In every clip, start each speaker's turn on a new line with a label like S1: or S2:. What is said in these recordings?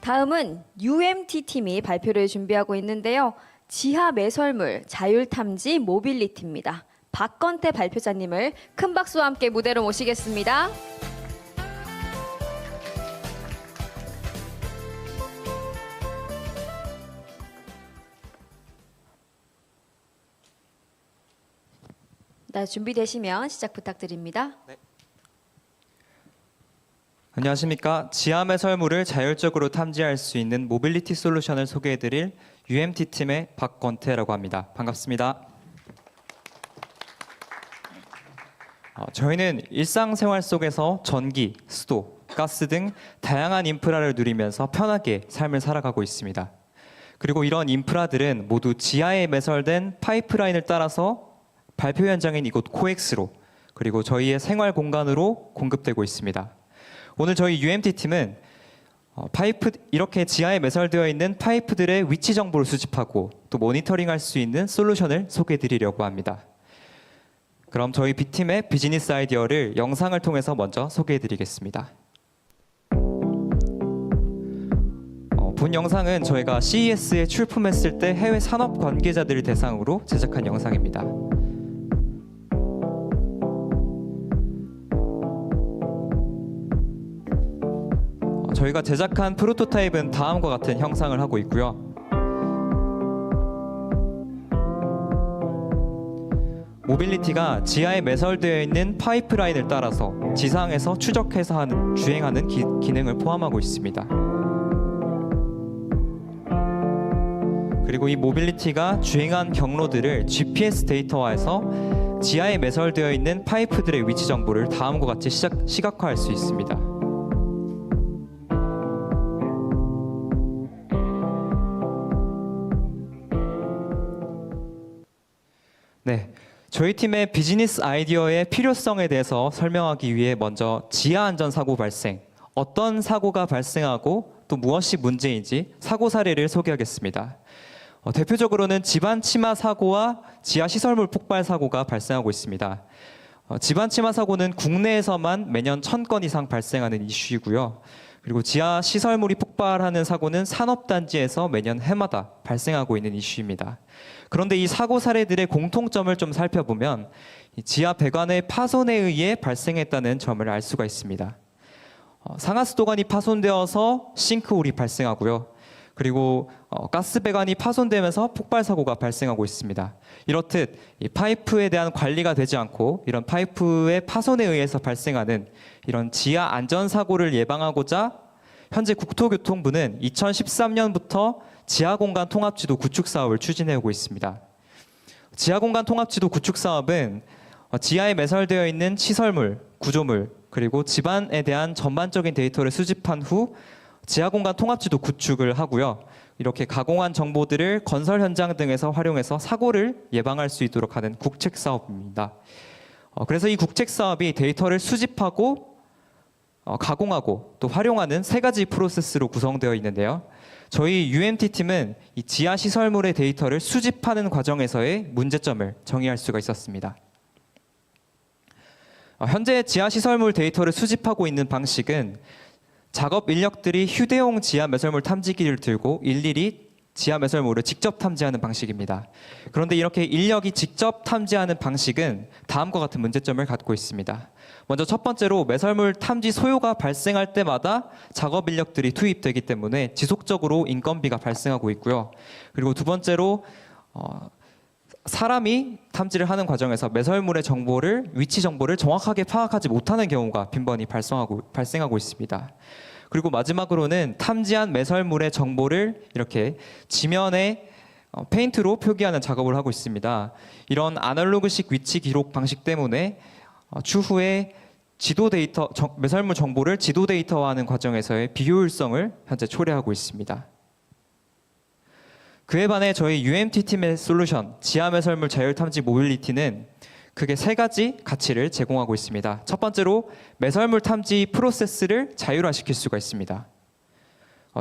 S1: 다음은 UMT 팀이 발표를 준비하고 있는데요. 지하 매설물 자율탐지 모빌리티입니다. 박건태 발표자님을 큰 박수와 함께 무대로 모시겠습니다. 네, 준비되시면 시작 부탁드립니다.
S2: 네. 안녕하십니까. 지하 매설물을 자율적으로 탐지할 수 있는 모빌리티 솔루션을 소개해드릴 UMT 팀의 박건태라고 합니다. 반갑습니다. 저희는 일상생활 속에서 전기, 수도, 가스 등 다양한 인프라를 누리면서 편하게 삶을 살아가고 있습니다. 그리고 이런 인프라들은 모두 지하에 매설된 파이프라인을 따라서 발표 현장인 이곳 코엑스로 그리고 저희의 생활 공간으로 공급되고 있습니다. 오늘 저희 UMT 팀은 이렇게 지하에 매설되어 있는 파이프들의 위치 정보를 수집하고 또 모니터링할 수 있는 솔루션을 소개해드리려고 합니다. 그럼 저희 B팀의 비즈니스 아이디어를 영상을 통해서 먼저 소개해드리겠습니다. 본 영상은 저희가 CES에 출품했을 때 해외 산업 관계자들을 대상으로 제작한 영상입니다. 저희가 제작한 프로토타입은 다음과 같은 형상을 하고 있고요. 모빌리티가 지하에 매설되어 있는 파이프라인을 따라서 지상에서 추적해서 주행하는 기능을 포함하고 있습니다. 그리고 이 모빌리티가 주행한 경로들을 GPS 데이터화해서 지하에 매설되어 있는 파이프들의 위치 정보를 다음과 같이 시각화할 수 있습니다. 네, 저희 팀의 비즈니스 아이디어의 필요성에 대해서 설명하기 위해 먼저 지하 안전 사고 발생, 어떤 사고가 발생하고 또 무엇이 문제인지 사고 사례를 소개하겠습니다. 대표적으로는 집안 침하 사고와 지하 시설물 폭발 사고가 발생하고 있습니다. 집안 침하 사고는 국내에서만 매년 1000건 이상 발생하는 이슈이고요. 그리고 지하 시설물이 폭발하는 사고는 산업단지에서 매년 해마다 발생하고 있는 이슈입니다. 그런데 이 사고 사례들의 공통점을 좀 살펴보면 지하 배관의 파손에 의해 발생했다는 점을 알 수가 있습니다. 상하수도관이 파손되어서 싱크홀이 발생하고요. 그리고 가스 배관이 파손되면서 폭발 사고가 발생하고 있습니다. 이렇듯 이 파이프에 대한 관리가 되지 않고 이런 파이프의 파손에 의해서 발생하는 이런 지하 안전 사고를 예방하고자 현재 국토교통부는 2013년부터 지하공간 통합지도 구축 사업을 추진해오고 있습니다. 지하공간 통합지도 구축 사업은 지하에 매설되어 있는 시설물, 구조물, 그리고 집안에 대한 전반적인 데이터를 수집한 후 지하공간 통합지도 구축을 하고요. 이렇게 가공한 정보들을 건설 현장 등에서 활용해서 사고를 예방할 수 있도록 하는 국책 사업입니다. 그래서 이 국책 사업이 데이터를 수집하고 가공하고 또 활용하는 세 가지 프로세스로 구성되어 있는데요. 저희 UMT 팀은 이 지하 시설물의 데이터를 수집하는 과정에서의 문제점을 정의할 수가 있었습니다. 현재 지하 시설물 데이터를 수집하고 있는 방식은 작업 인력들이 휴대용 지하 매설물 탐지기를 들고 일일이 지하 매설물을 직접 탐지하는 방식입니다. 그런데 이렇게 인력이 직접 탐지하는 방식은 다음과 같은 문제점을 갖고 있습니다. 먼저 첫 번째로 매설물 탐지 소요가 발생할 때마다 작업 인력들이 투입되기 때문에 지속적으로 인건비가 발생하고 있고요. 그리고 두 번째로 사람이 탐지를 하는 과정에서 매설물의 위치 정보를 정확하게 파악하지 못하는 경우가 빈번히 발생하고 있습니다. 그리고 마지막으로는 탐지한 매설물의 정보를 이렇게 지면에 페인트로 표기하는 작업을 하고 있습니다. 이런 아날로그식 위치 기록 방식 때문에 추후에 매설물 정보를 지도 데이터화하는 과정에서의 비효율성을 현재 초래하고 있습니다. 그에 반해 저희 UMT 팀의 솔루션 지하 매설물 자율 탐지 모빌리티는 크게 세 가지 가치를 제공하고 있습니다. 첫 번째로 매설물 탐지 프로세스를 자율화시킬 수가 있습니다.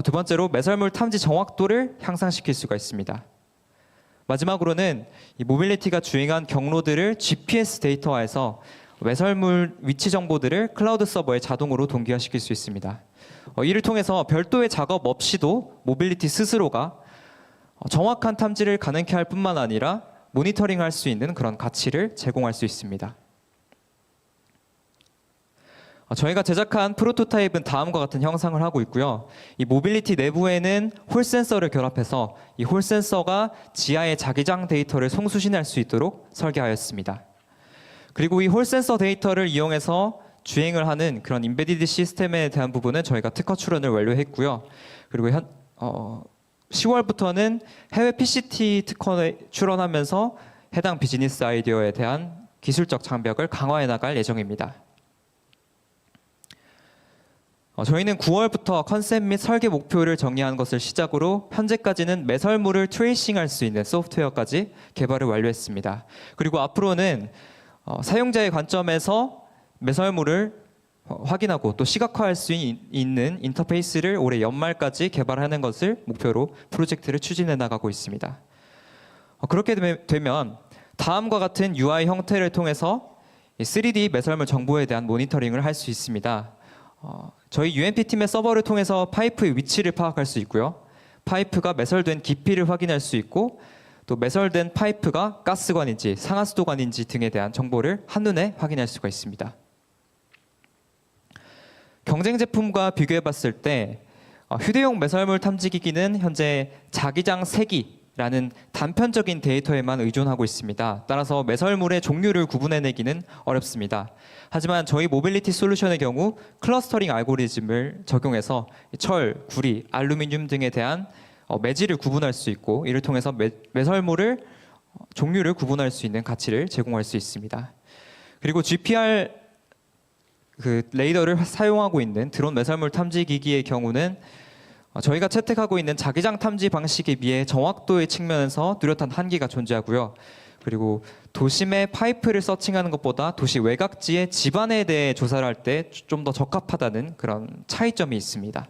S2: 두 번째로 매설물 탐지 정확도를 향상시킬 수가 있습니다. 마지막으로는 이 모빌리티가 주행한 경로들을 GPS 데이터화해서 매설물 위치 정보들을 클라우드 서버에 자동으로 동기화시킬 수 있습니다. 이를 통해서 별도의 작업 없이도 모빌리티 스스로가 정확한 탐지를 가능케 할 뿐만 아니라 모니터링할 수 있는 그런 가치를 제공할 수 있습니다. 저희가 제작한 프로토타입은 다음과 같은 형상을 하고 있고요. 이 모빌리티 내부에는 홀 센서를 결합해서 이 홀 센서가 지하의 자기장 데이터를 송수신할 수 있도록 설계하였습니다. 그리고 이 홀 센서 데이터를 이용해서 주행을 하는 그런 인베디드 시스템에 대한 부분은 저희가 특허 출원을 완료했고요. 그리고 10월부터는 해외 PCT 특허에 출원하면서 해당 비즈니스 아이디어에 대한 기술적 장벽을 강화해 나갈 예정입니다. 저희는 9월부터 컨셉 및 설계 목표를 정리한 것을 시작으로 현재까지는 매설물을 트레이싱할 수 있는 소프트웨어까지 개발을 완료했습니다. 그리고 앞으로는 사용자의 관점에서 매설물을 확인하고 또 시각화할 수 있는 인터페이스를 올해 연말까지 개발하는 것을 목표로 프로젝트를 추진해 나가고 있습니다. 그렇게 되면 다음과 같은 UI 형태를 통해서 3D 매설물 정보에 대한 모니터링을 할 수 있습니다. 저희 UMP 팀의 서버를 통해서 파이프의 위치를 파악할 수 있고요. 파이프가 매설된 깊이를 확인할 수 있고 또 매설된 파이프가 가스관인지 상하수도관인지 등에 대한 정보를 한눈에 확인할 수가 있습니다. 경쟁 제품과 비교해 봤을 때 휴대용 매설물 탐지기기는 현재 자기장 세기라는 단편적인 데이터에만 의존하고 있습니다. 따라서 매설물의 종류를 구분해내기는 어렵습니다. 하지만 저희 모빌리티 솔루션의 경우 클러스터링 알고리즘을 적용해서 철, 구리, 알루미늄 등에 대한 매질을 구분할 수 있고 이를 통해서 매설물을 종류를 구분할 수 있는 가치를 제공할 수 있습니다. 그리고 GPR 레이더를 사용하고 있는 드론 매설물 탐지 기기의 경우는 저희가 채택하고 있는 자기장 탐지 방식에 비해 정확도의 측면에서 뚜렷한 한계가 존재하고요. 그리고 도심의 파이프를 서칭하는 것보다 도시 외곽지의 집안에 대해 조사를 할 때 좀 더 적합하다는 그런 차이점이 있습니다.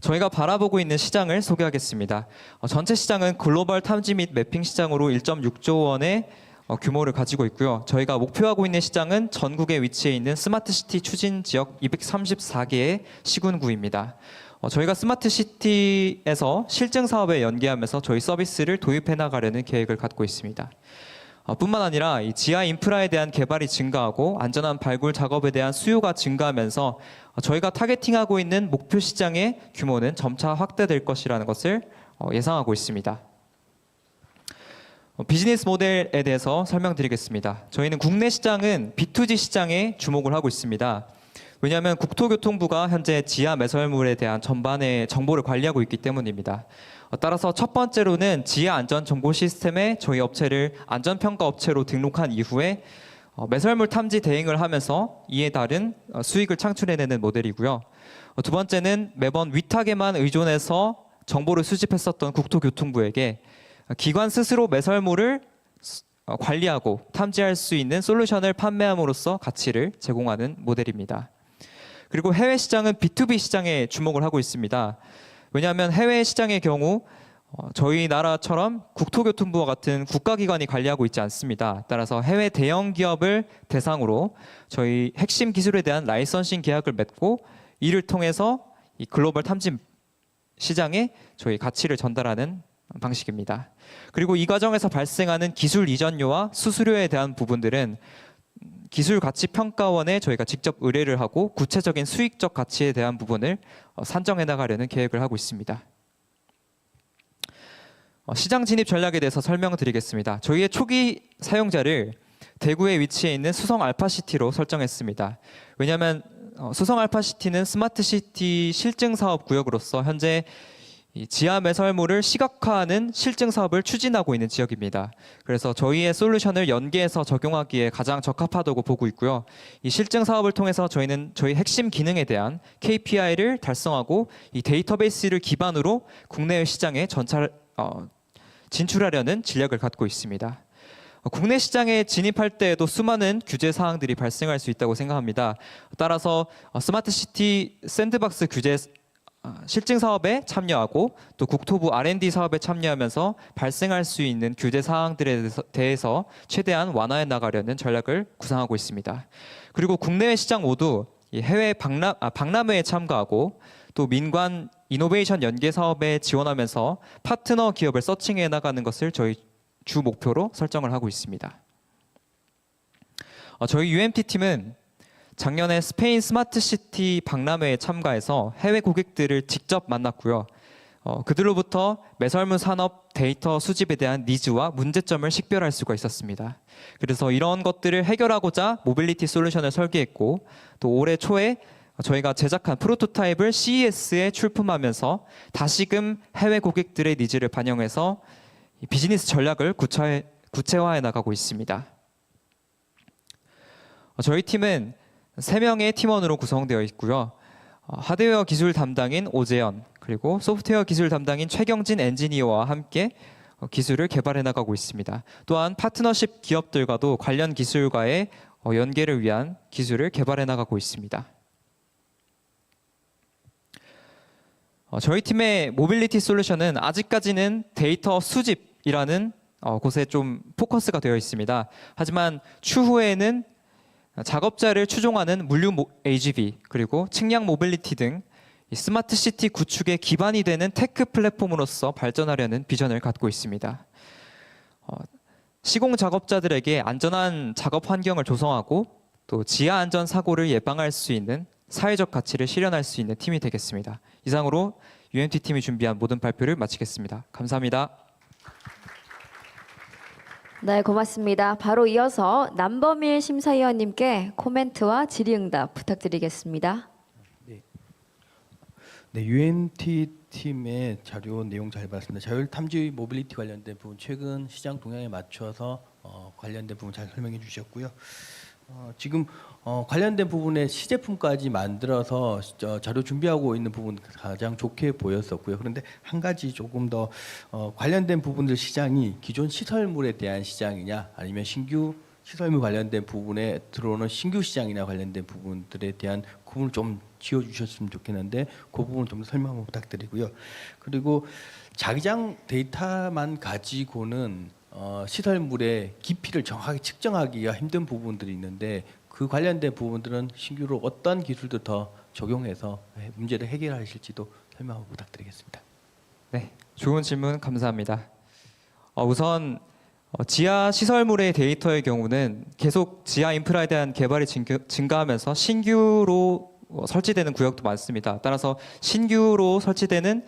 S2: 저희가 바라보고 있는 시장을 소개하겠습니다. 전체 시장은 글로벌 탐지 및 매핑 시장으로 1.6조 원의 규모를 가지고 있고요. 저희가 목표하고 있는 시장은 전국에 위치해 있는 스마트시티 추진 지역 234개의 시군구입니다. 저희가 스마트시티에서 실증 사업에 연계하면서 저희 서비스를 도입해 나가려는 계획을 갖고 있습니다. 뿐만 아니라 이 지하 인프라에 대한 개발이 증가하고 안전한 발굴 작업에 대한 수요가 증가하면서 저희가 타겟팅하고 있는 목표 시장의 규모는 점차 확대될 것이라는 것을 예상하고 있습니다. 비즈니스 모델에 대해서 설명드리겠습니다. 저희는 국내 시장은 B2G 시장에 주목을 하고 있습니다. 왜냐하면 국토교통부가 현재 지하 매설물에 대한 전반의 정보를 관리하고 있기 때문입니다. 따라서 첫 번째로는 지하 안전 정보 시스템에 저희 업체를 안전평가 업체로 등록한 이후에 매설물 탐지 대행을 하면서 이에 따른 수익을 창출해내는 모델이고요. 두 번째는 매번 위탁에만 의존해서 정보를 수집했었던 국토교통부에게 기관 스스로 매설물을 관리하고 탐지할 수 있는 솔루션을 판매함으로써 가치를 제공하는 모델입니다. 그리고 해외 시장은 B2B 시장에 주목을 하고 있습니다. 왜냐하면 해외 시장의 경우 저희 나라처럼 국토교통부와 같은 국가기관이 관리하고 있지 않습니다. 따라서 해외 대형 기업을 대상으로 저희 핵심 기술에 대한 라이선싱 계약을 맺고 이를 통해서 이 글로벌 탐지 시장에 저희 가치를 전달하는 방식입니다. 그리고 이 과정에서 발생하는 기술 이전료와 수수료에 대한 부분들은 기술 가치 평가원에 저희가 직접 의뢰를 하고 구체적인 수익적 가치에 대한 부분을 산정해 나가려는 계획을 하고 있습니다. 시장 진입 전략에 대해서 설명드리겠습니다. 저희의 초기 사용자를 대구에 위치해 있는 수성 알파시티로 설정했습니다. 왜냐하면 수성 알파시티는 스마트시티 실증 사업 구역으로서 현재 이 지하 매설물을 시각화하는 실증 사업을 추진하고 있는 지역입니다. 그래서 저희의 솔루션을 연계해서 적용하기에 가장 적합하다고 보고 있고요. 이 실증 사업을 통해서 저희는 저희 핵심 기능에 대한 KPI를 달성하고 이 데이터베이스를 기반으로 국내외 시장에 진출하려는 전략을 갖고 있습니다. 국내 시장에 진입할 때에도 수많은 규제 사항들이 발생할 수 있다고 생각합니다. 따라서 스마트시티 샌드박스 규제 실증 사업에 참여하고 또 국토부 R&D 사업에 참여하면서 발생할 수 있는 규제 사항들에 대해서 최대한 완화해 나가려는 전략을 구상하고 있습니다. 그리고 국내외 시장 모두 이 해외 박람회에 참가하고 또 민관 이노베이션 연계 사업에 지원하면서 파트너 기업을 서칭해 나가는 것을 저희 주 목표로 설정을 하고 있습니다. 저희 UMT 팀은 작년에 스페인 스마트시티 박람회에 참가해서 해외 고객들을 직접 만났고요. 그들로부터 매설물 산업 데이터 수집에 대한 니즈와 문제점을 식별할 수가 있었습니다. 그래서 이런 것들을 해결하고자 모빌리티 솔루션을 설계했고 또 올해 초에 저희가 제작한 프로토타입을 CES에 출품하면서 다시금 해외 고객들의 니즈를 반영해서 비즈니스 전략을 구체화해 나가고 있습니다. 저희 팀은 3명의 팀원으로 구성되어 있고요. 하드웨어 기술 담당인 오재현, 그리고 소프트웨어 기술 담당인 최경진 엔지니어와 함께 기술을 개발해 나가고 있습니다. 또한 파트너십 기업들과도 관련 기술과의 연계를 위한 기술을 개발해 나가고 있습니다. 저희 팀의 모빌리티 솔루션은 아직까지는 데이터 수집이라는 곳에 좀 포커스가 되어 있습니다. 하지만 추후에는 작업자를 추종하는 물류 AGV 그리고 측량 모빌리티 등 스마트 시티 구축의 기반이 되는 테크 플랫폼으로서 발전하려는 비전을 갖고 있습니다. 시공 작업자들에게 안전한 작업 환경을 조성하고 또 지하 안전 사고를 예방할 수 있는 사회적 가치를 실현할 수 있는 팀이 되겠습니다. 이상으로 UMT 팀이 준비한 모든 발표를 마치겠습니다. 감사합니다.
S1: 네, 고맙습니다. 바로 이어서 남범일 심사위원님께 코멘트와 질의응답 부탁드리겠습니다.
S3: 네, UMT 팀의 자료 내용 잘 봤습니다. 자율 탐지 모빌리티 관련된 부분 최근 시장 동향에 맞춰서 관련된 부분 잘 설명해 주셨고요. 지금 관련된 부분에 시제품까지 만들어서 자료 준비하고 있는 부분 가장 좋게 보였었고요. 그런데 한 가지 조금 더 관련된 부분들 시장이 기존 시설물에 대한 시장이냐 아니면 신규 시설물 관련된 부분에 들어오는 신규 시장이나 관련된 부분들에 대한 구분을 좀 지어주셨으면 좋겠는데 그 부분 좀 설명 한번 부탁드리고요. 그리고 자기장 데이터만 가지고는 시설물의 깊이를 정확하게 측정하기가 힘든 부분들이 있는데 그 관련된 부분들은 신규로 어떤 기술도 더 적용해서 문제를 해결하실지도 설명 한번 부탁드리겠습니다.
S2: 네, 좋은 질문 감사합니다. 우선 지하 시설물의 데이터의 경우는 계속 지하 인프라에 대한 개발이 증가하면서 신규로 설치되는 구역도 많습니다. 따라서 신규로 설치되는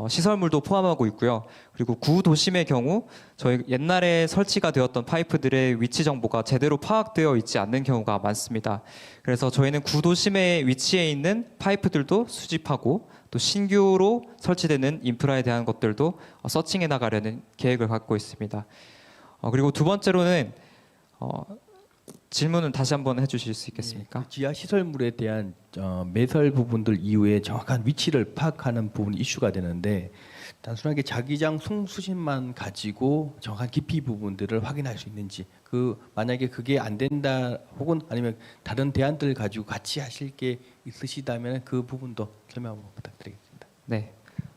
S2: 시설물도 포함하고 있고요. 그리고 구도심의 경우 저희 옛날에 설치가 되었던 파이프들의 위치 정보가 제대로 파악되어 있지 않는 경우가 많습니다. 그래서 저희는 구도심의 위치에 있는 파이프들도 수집하고 또 신규로 설치되는 인프라에 대한 것들도 서칭해 나가려는 계획을 갖고 있습니다. 그리고 두 번째로는 질문은 다시 한번 해주실 수 있겠습니까?
S3: 네, 지하 시설물에 대한 매설 부분들 이후에 정확한 위치를 파악하는 부분이 이슈가 되는데 단순하게 자기장 송수신만 가지고 정확한 깊이 부분들을 확인할 수 있는지 만약에 그게 안 된다 혹은 아니면 다른 대안들을 가지고 같이 하실 게 있으시다면 그 부분도 설명 한번 부탁드리겠습니다.
S2: 네.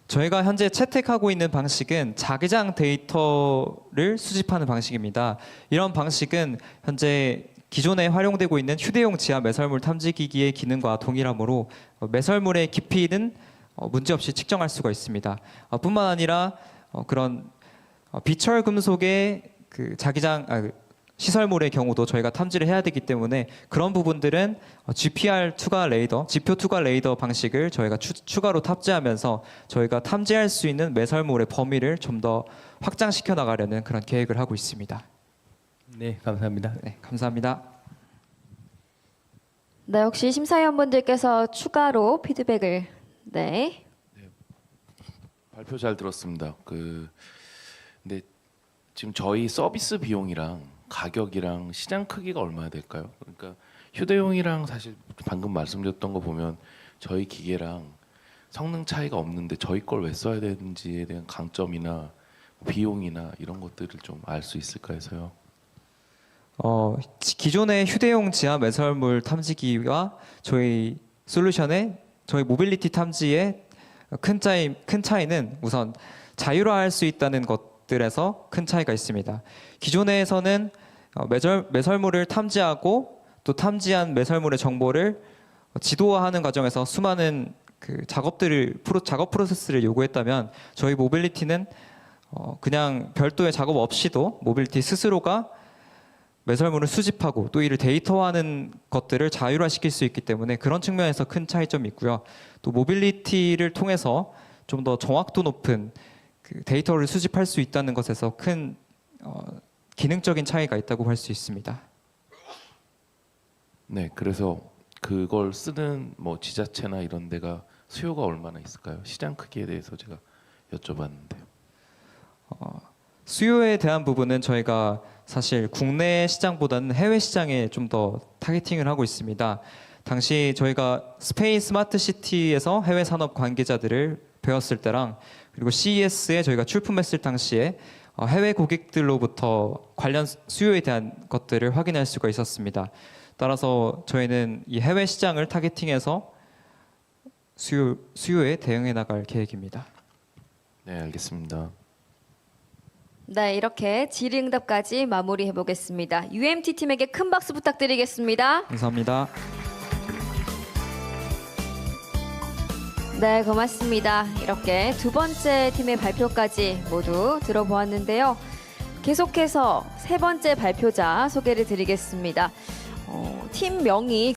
S2: 저희가 현재 채택하고 있는 방식은 자기장 데이터를 수집하는 방식입니다. 이런 방식은 현재 기존에 활용되고 있는 휴대용 지하 매설물 탐지기기의 기능과 동일하므로 매설물의 깊이는 문제없이 측정할 수가 있습니다. 뿐만 아니라 그런 비철 금속의 그 자기장 시설물의 경우도 저희가 탐지를 해야 되기 때문에 그런 부분들은 GPR 투과 레이더, 지표 투과 레이더 방식을 저희가 추가로 탑재하면서 저희가 탐지할 수 있는 매설물의 범위를 좀 더 확장시켜 나가려는 그런 계획을 하고 있습니다.
S3: 네, 감사합니다.
S2: 네, 감사합니다.
S1: 네, 혹시 심사위원분들께서 추가로 피드백을
S4: 발표 잘 들었습니다. 근데 지금 저희 서비스 비용이랑 가격이랑 시장 크기가 얼마나 될까요? 그러니까 휴대용이랑 사실 방금 말씀드렸던 거 보면 저희 기계랑 성능 차이가 없는데 저희 걸 왜 써야 되는지에 대한 강점이나 비용이나 이런 것들을 좀 알 수 있을까 해서요.
S2: 기존의 휴대용 지하 매설물 탐지기와 저희 솔루션의 저희 모빌리티 탐지의 큰 차이는 우선 자율화할 수 있다는 것들에서 큰 차이가 있습니다. 기존에서는 매설물을 탐지하고 또 탐지한 매설물의 정보를 지도화하는 과정에서 수많은 그 작업 프로세스를 요구했다면 저희 모빌리티는 그냥 별도의 작업 없이도 모빌리티 스스로가 매설물을 수집하고 또 이를 데이터화하는 것들을 자율화시킬 수 있기 때문에 그런 측면에서 큰 차이점이 있고요. 또 모빌리티를 통해서 좀 더 정확도 높은 그 데이터를 수집할 수 있다는 것에서 큰 기능적인 차이가 있다고 할 수 있습니다.
S4: 네, 그래서 그걸 쓰는 뭐 지자체나 이런 데가 수요가 얼마나 있을까요? 시장 크기에 대해서 제가 여쭤봤는데요.
S2: 수요에 대한 부분은 저희가 사실 국내 시장보다는 해외 시장에 좀 더 타겟팅을 하고 있습니다. 당시 저희가 스페인 스마트 시티에서 해외 산업 관계자들을 배웠을 때랑 그리고 CES에 저희가 출품했을 당시에 해외 고객들로부터 관련 수요에 대한 것들을 확인할 수가 있었습니다. 따라서 저희는 이 해외 시장을 타겟팅해서 수요에 대응해 나갈 계획입니다.
S4: 네, 알겠습니다.
S1: 네, 이렇게 질의응답까지 마무리해 보겠습니다. UMT 팀에게 큰 박수 부탁드리겠습니다.
S2: 감사합니다.
S1: 네, 고맙습니다. 이렇게 두 번째 팀의 발표까지 모두 들어보았는데요. 계속해서 세 번째 발표자 소개를 드리겠습니다. 팀명이